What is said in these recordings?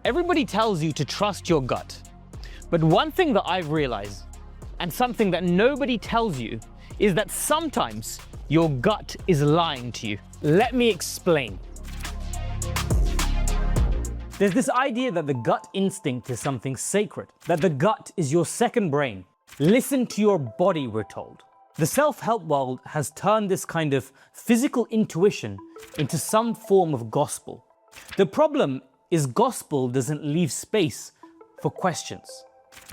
Everybody tells you to trust your gut. But one thing that I've realized, and something that nobody tells you, is that sometimes your gut is lying to you. Let me explain. There's this idea that the gut instinct is something sacred, that the gut is your second brain. Listen to your body, we're told. The self-help world has turned this kind of physical intuition into some form of gospel. The problem is gospel doesn't leave space for questions.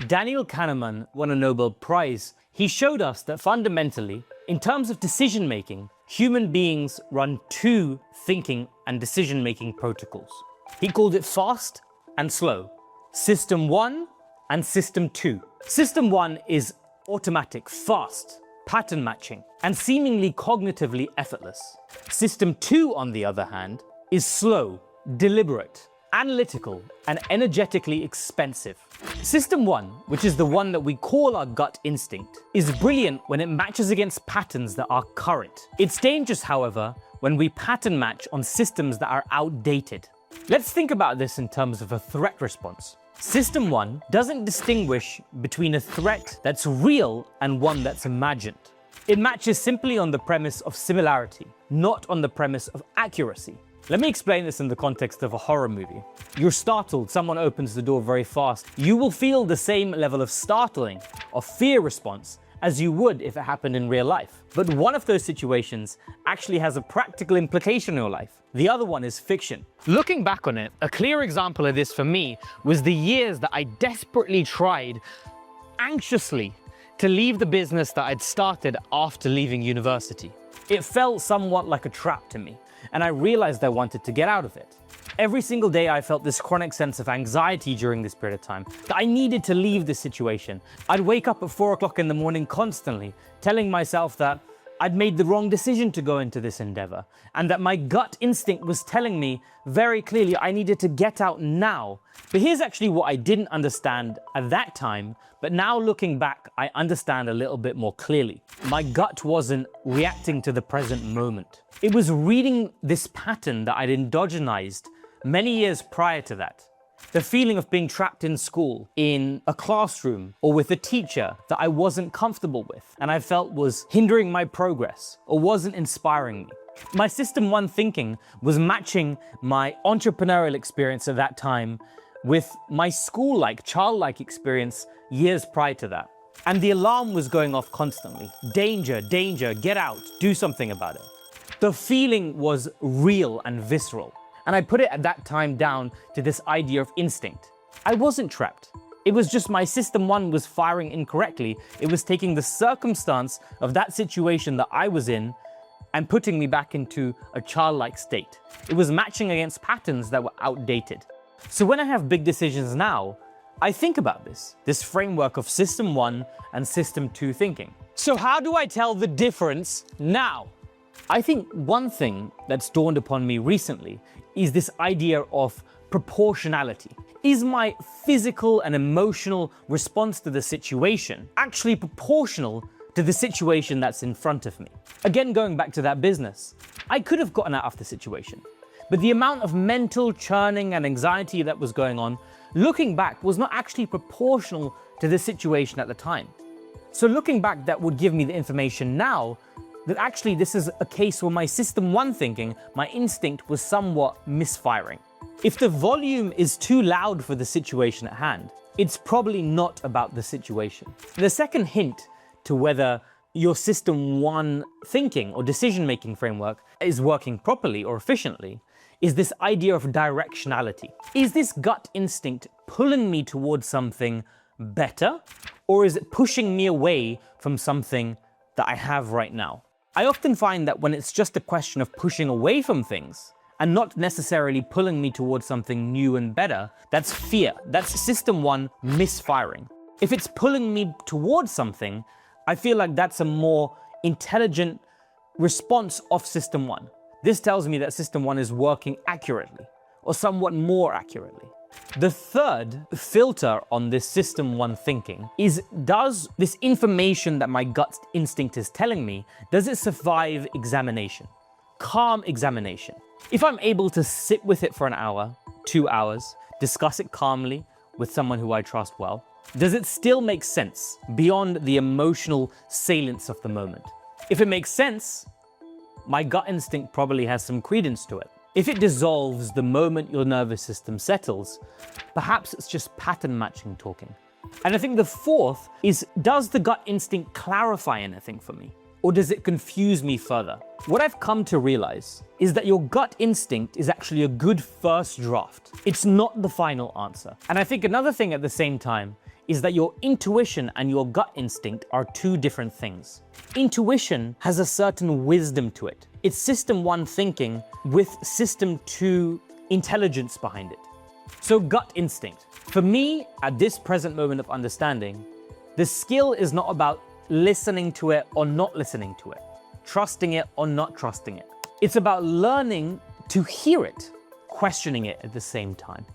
Dhinil Kahneman won a Nobel Prize. He showed us that fundamentally, in terms of decision-making, human beings run two thinking and decision-making protocols. He called it fast and slow. System 1 and System 2. System 1 is automatic, fast, pattern matching, and seemingly cognitively effortless. System 2, on the other hand, is slow, deliberate, analytical, and energetically expensive. System 1, which is the one that we call our gut instinct, is brilliant when it matches against patterns that are current. It's dangerous, however, when we pattern match on systems that are outdated. Let's think about this in terms of a threat response. System 1 doesn't distinguish between a threat that's real and one that's imagined. It matches simply on the premise of similarity, not on the premise of accuracy. Let me explain this in the context of a horror movie. You're startled, someone opens the door very fast. You will feel the same level of startling, of fear response, as you would if it happened in real life. But one of those situations actually has a practical implication in your life. The other one is fiction. Looking back on it, a clear example of this for me was the years that I desperately tried, anxiously, to leave the business that I'd started after leaving university. It felt somewhat like a trap to me, and I realized I wanted to get out of it. Every single day I felt this chronic sense of anxiety during this period of time, that I needed to leave this situation. I'd wake up at 4 o'clock in the morning constantly, telling myself that I'd made the wrong decision to go into this endeavor, and that my gut instinct was telling me very clearly I needed to get out now. But here's actually what I didn't understand at that time, but now looking back, I understand a little bit more clearly. My gut wasn't reacting to the present moment. It was reading this pattern that I'd endogenized many years prior to that. The feeling of being trapped in school, in a classroom, or with a teacher that I wasn't comfortable with, and I felt was hindering my progress, or wasn't inspiring me. My System 1 thinking was matching my entrepreneurial experience at that time with my school-like, childlike experience years prior to that. And the alarm was going off constantly. Danger, danger, get out, do something about it. The feeling was real and visceral. And I put it at that time down to this idea of instinct. I wasn't trapped. It was just my System 1 was firing incorrectly. It was taking the circumstance of that situation that I was in and putting me back into a childlike state. It was matching against patterns that were outdated. So when I have big decisions now, I think about this framework of System 1 and System 2 thinking. So how do I tell the difference now? I think one thing that's dawned upon me recently is this idea of proportionality. Is my physical and emotional response to the situation actually proportional to the situation that's in front of me? Again, going back to that business, I could have gotten out of the situation, but the amount of mental churning and anxiety that was going on, looking back, was not actually proportional to the situation at the time. So looking back, that would give me the information now that actually this is a case where my System 1 thinking, my instinct, was somewhat misfiring. If the volume is too loud for the situation at hand, it's probably not about the situation. The second hint to whether your System 1 thinking or decision-making framework is working properly or efficiently is this idea of directionality. Is this gut instinct pulling me towards something better, or is it pushing me away from something that I have right now? I often find that when it's just a question of pushing away from things and not necessarily pulling me towards something new and better, that's fear. That's System 1 misfiring. If it's pulling me towards something, I feel like that's a more intelligent response of System 1. This tells me that System 1 is working accurately, or somewhat more accurately. The third filter on this System 1 thinking is, does this information that my gut instinct is telling me, does it survive examination? Calm examination. If I'm able to sit with it for an hour, 2 hours, discuss it calmly with someone who I trust well? Does it still make sense beyond the emotional salience of the moment? If it makes sense, my gut instinct probably has some credence to it. If it dissolves the moment your nervous system settles, perhaps it's just pattern matching talking. And I think the fourth is, does the gut instinct clarify anything for me? Or does it confuse me further? What I've come to realize is that your gut instinct is actually a good first draft. It's not the final answer. And I think another thing at the same time is that your intuition and your gut instinct are two different things. Intuition has a certain wisdom to it. It's system 1 thinking with system 2 intelligence behind it. So gut instinct. For me, at this present moment of understanding, the skill is not about listening to it or not listening to it, trusting it or not trusting it. It's about learning to hear it, questioning it at the same time.